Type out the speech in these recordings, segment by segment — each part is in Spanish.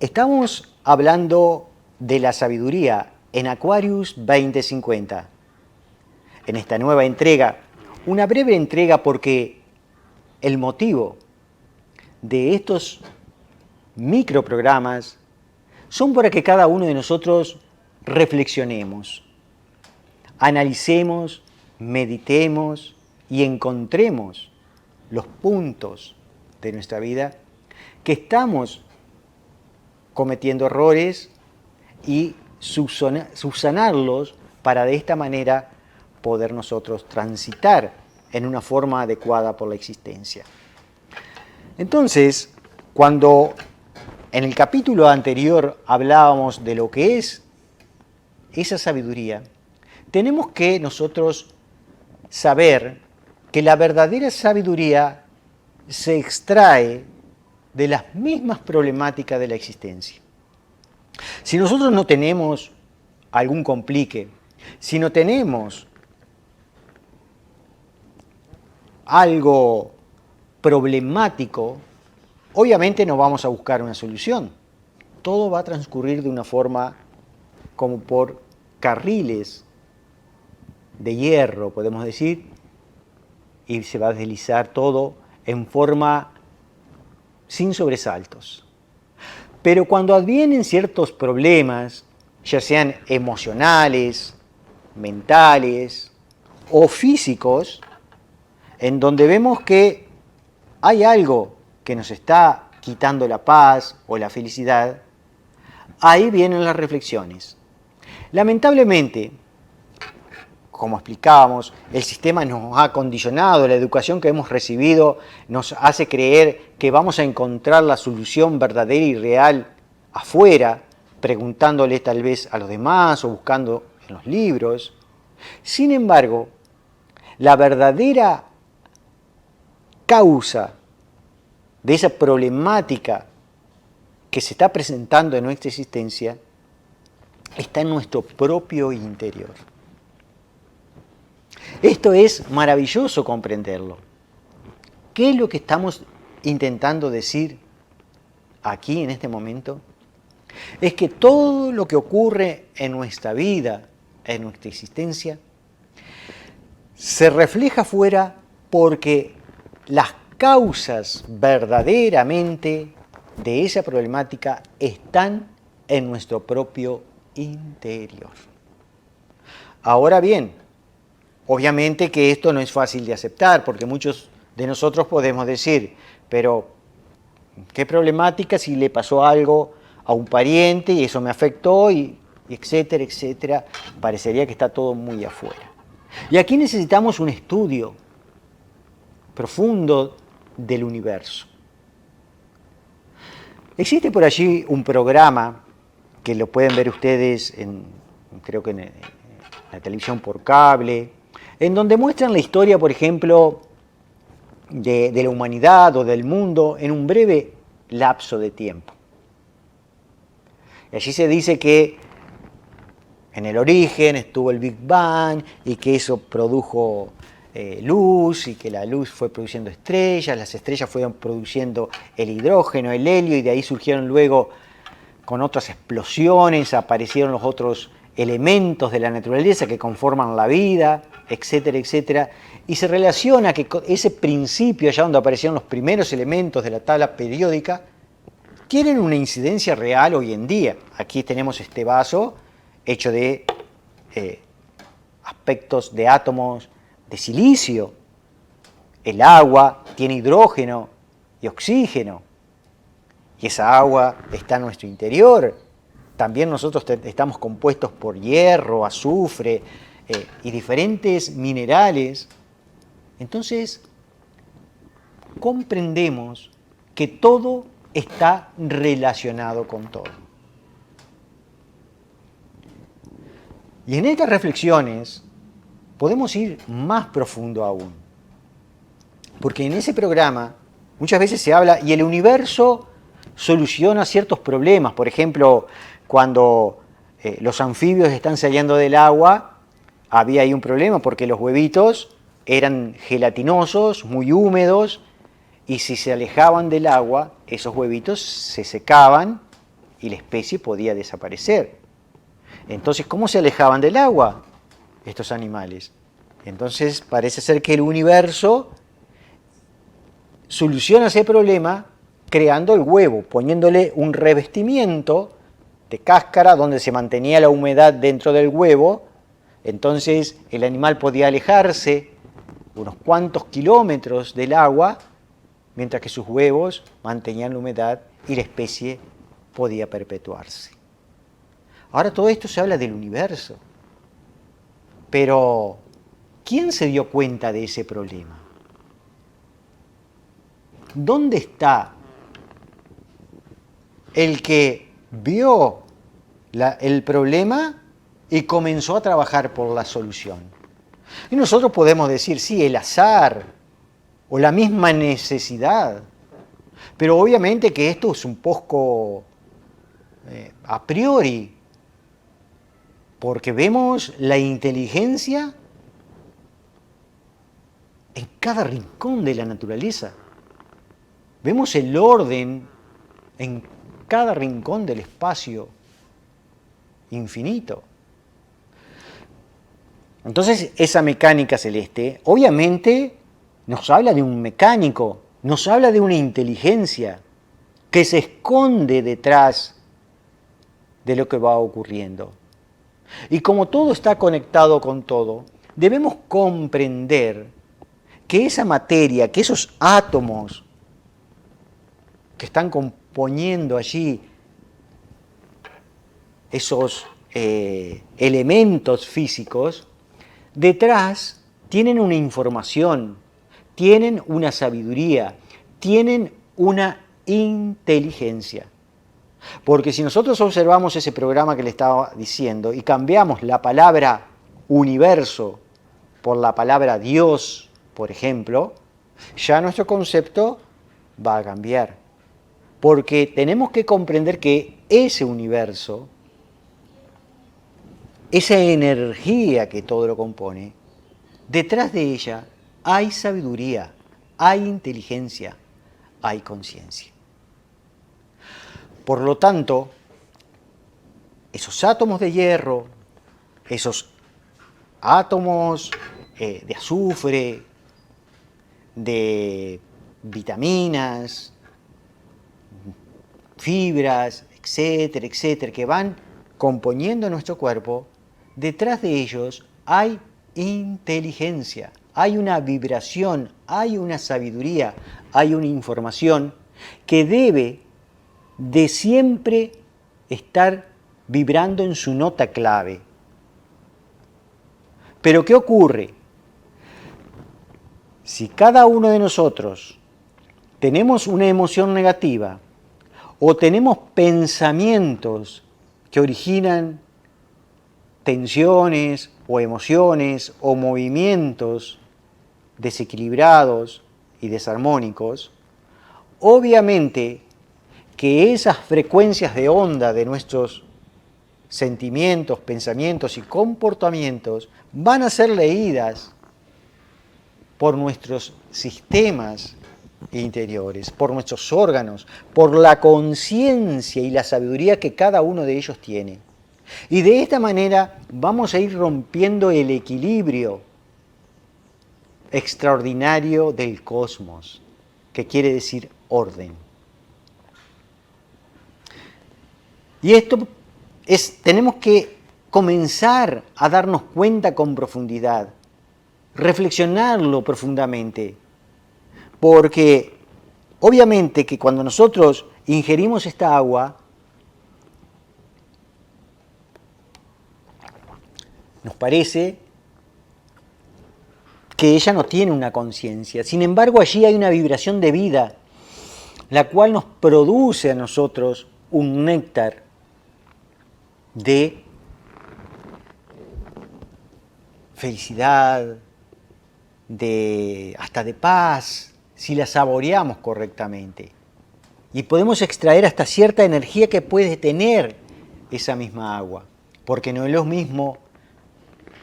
Estamos hablando de la sabiduría en Aquarius 2050. En esta nueva entrega, una breve entrega porque el motivo de estos microprogramas son para que cada uno de nosotros reflexionemos, analicemos, meditemos y encontremos los puntos de nuestra vida que estamos cometiendo errores y subsanarlos para de esta manera poder nosotros transitar en una forma adecuada por la existencia. Entonces, cuando en el capítulo anterior hablábamos de lo que es esa sabiduría, tenemos que nosotros saber que la verdadera sabiduría se extrae de las mismas problemáticas de la existencia. Si nosotros no tenemos algún complique, si no tenemos algo problemático, obviamente no vamos a buscar una solución. Todo va a transcurrir de una forma como por carriles de hierro, podemos decir, y se va a deslizar todo en forma sin sobresaltos. Pero cuando advienen ciertos problemas, ya sean emocionales, mentales o físicos, en donde vemos que hay algo que nos está quitando la paz o la felicidad, ahí vienen las reflexiones. Lamentablemente, como explicábamos, el sistema nos ha condicionado, la educación que hemos recibido nos hace creer que vamos a encontrar la solución verdadera y real afuera, preguntándole tal vez a los demás o buscando en los libros. Sin embargo, la verdadera causa de esa problemática que se está presentando en nuestra existencia está en nuestro propio interior. Esto es maravilloso comprenderlo. ¿Qué es lo que estamos intentando decir aquí en este momento? Es que todo lo que ocurre en nuestra vida, en nuestra existencia, se refleja afuera porque las causas verdaderamente de esa problemática están en nuestro propio interior. Ahora bien, obviamente que esto no es fácil de aceptar, porque muchos de nosotros podemos decir, pero ¿qué problemática si le pasó algo a un pariente y eso me afectó y etcétera, etcétera? Parecería que está todo muy afuera. Y aquí necesitamos un estudio profundo del universo. Existe por allí un programa que lo pueden ver ustedes creo que en la televisión por cable, en donde muestran la historia, por ejemplo, de la humanidad o del mundo en un breve lapso de tiempo. Y allí se dice que en el origen estuvo el Big Bang y que eso produjo luz y que la luz fue produciendo estrellas, las estrellas fueron produciendo el hidrógeno, el helio y de ahí surgieron luego con otras explosiones, aparecieron los otros elementos de la naturaleza que conforman la vida, etcétera, etcétera. Y se relaciona que ese principio, allá donde aparecieron los primeros elementos de la tabla periódica, tienen una incidencia real hoy en día. Aquí tenemos este vaso hecho de aspectos de átomos de silicio. El agua tiene hidrógeno y oxígeno. Y esa agua está en nuestro interior. También nosotros estamos compuestos por hierro, azufre y diferentes minerales. Entonces, comprendemos que todo está relacionado con todo. Y en estas reflexiones podemos ir más profundo aún. Porque en ese programa muchas veces se habla y el universo soluciona ciertos problemas. Por ejemplo, cuando los anfibios están saliendo del agua, había ahí un problema porque los huevitos eran gelatinosos, muy húmedos, y si se alejaban del agua, esos huevitos se secaban y la especie podía desaparecer. Entonces, ¿cómo se alejaban del agua estos animales? Entonces, parece ser que el universo soluciona ese problema creando el huevo, poniéndole un revestimiento de cáscara donde se mantenía la humedad dentro del huevo. Entonces, el animal podía alejarse unos cuantos kilómetros del agua, mientras que sus huevos mantenían la humedad y la especie podía perpetuarse. Ahora todo esto se habla del universo, pero ¿quién se dio cuenta de ese problema? ¿Dónde está el que vio el problema y comenzó a trabajar por la solución? Y nosotros podemos decir, sí, el azar o la misma necesidad, pero obviamente que esto es un poco a priori, porque vemos la inteligencia en cada rincón de la naturaleza. Vemos el orden en cada rincón del espacio infinito. Entonces, esa mecánica celeste, obviamente, nos habla de un mecánico, nos habla de una inteligencia que se esconde detrás de lo que va ocurriendo. Y como todo está conectado con todo, debemos comprender que esa materia, que esos átomos que están componiendo allí esos elementos físicos, detrás tienen una información, tienen una sabiduría, tienen una inteligencia. Porque si nosotros observamos ese programa que le estaba diciendo y cambiamos la palabra universo por la palabra Dios, por ejemplo, ya nuestro concepto va a cambiar. Porque tenemos que comprender que ese universo, esa energía que todo lo compone, detrás de ella hay sabiduría, hay inteligencia, hay conciencia. Por lo tanto, esos átomos de hierro, esos átomos de azufre, de vitaminas, fibras, etcétera, etcétera, que van componiendo nuestro cuerpo, detrás de ellos hay inteligencia, hay una vibración, hay una sabiduría, hay una información que debe de siempre estar vibrando en su nota clave. Pero ¿qué ocurre? Si cada uno de nosotros tenemos una emoción negativa o tenemos pensamientos que originan tensiones o emociones o movimientos desequilibrados y desarmónicos, obviamente que esas frecuencias de onda de nuestros sentimientos, pensamientos y comportamientos van a ser leídas por nuestros sistemas interiores, por nuestros órganos, por la conciencia y la sabiduría que cada uno de ellos tiene. Y de esta manera vamos a ir rompiendo el equilibrio extraordinario del cosmos, que quiere decir orden. Y esto tenemos que comenzar a darnos cuenta con profundidad, reflexionarlo profundamente, porque obviamente que cuando nosotros ingerimos esta agua, nos parece que ella no tiene una conciencia. Sin embargo, allí hay una vibración de vida, la cual nos produce a nosotros un néctar de felicidad, hasta de paz, si la saboreamos correctamente. Y podemos extraer hasta cierta energía que puede tener esa misma agua, porque no es lo mismo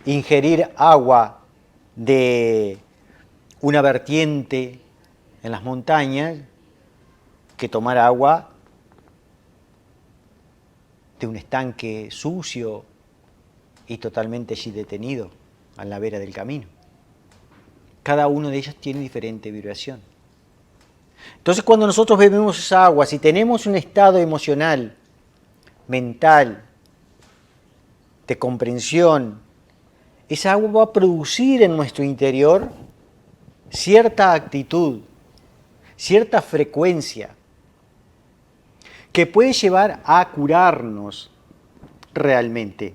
ingerir agua de una vertiente en las montañas que tomar agua de un estanque sucio y totalmente allí detenido, a la vera del camino. Cada uno de ellos tiene diferente vibración. Entonces, cuando nosotros bebemos esa agua, si tenemos un estado emocional, mental, de comprensión, esa agua va a producir en nuestro interior cierta actitud, cierta frecuencia, que puede llevar a curarnos realmente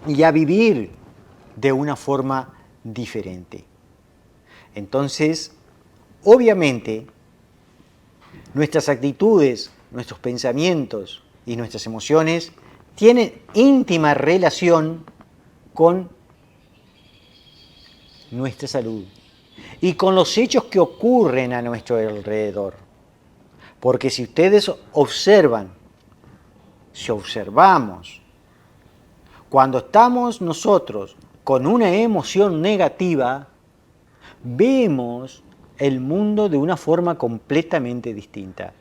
y a vivir de una forma diferente. Entonces, obviamente, nuestras actitudes, nuestros pensamientos y nuestras emociones tienen íntima relación con nuestra salud y con los hechos que ocurren a nuestro alrededor. Porque si ustedes observan, si observamos, cuando estamos nosotros con una emoción negativa, vemos el mundo de una forma completamente distinta.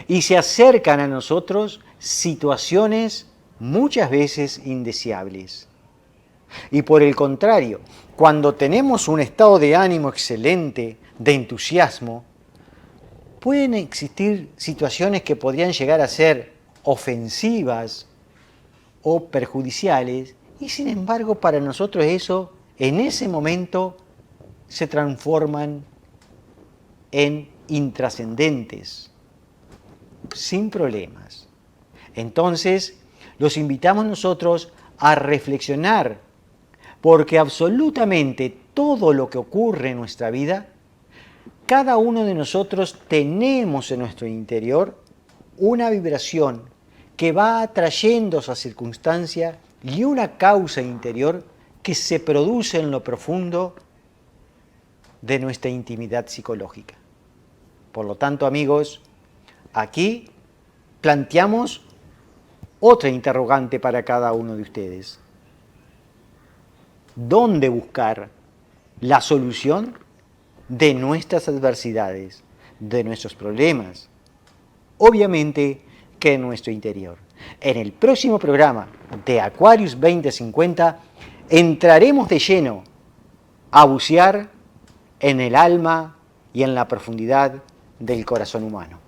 Y se acercan a nosotros situaciones muchas veces indeseables. Y por el contrario, cuando tenemos un estado de ánimo excelente, de entusiasmo, pueden existir situaciones que podrían llegar a ser ofensivas o perjudiciales, y sin embargo para nosotros eso, en ese momento, se transforman en intrascendentes, sin problemas. Entonces, los invitamos nosotros a reflexionar, porque absolutamente todo lo que ocurre en nuestra vida, cada uno de nosotros tenemos en nuestro interior una vibración que va atrayendo esa circunstancia y una causa interior que se produce en lo profundo de nuestra intimidad psicológica. Por lo tanto, amigos, aquí planteamos otra interrogante para cada uno de ustedes. ¿Dónde buscar la solución de nuestras adversidades, de nuestros problemas? Obviamente que en nuestro interior. En el próximo programa de Aquarius 2050 entraremos de lleno a bucear en el alma y en la profundidad del corazón humano.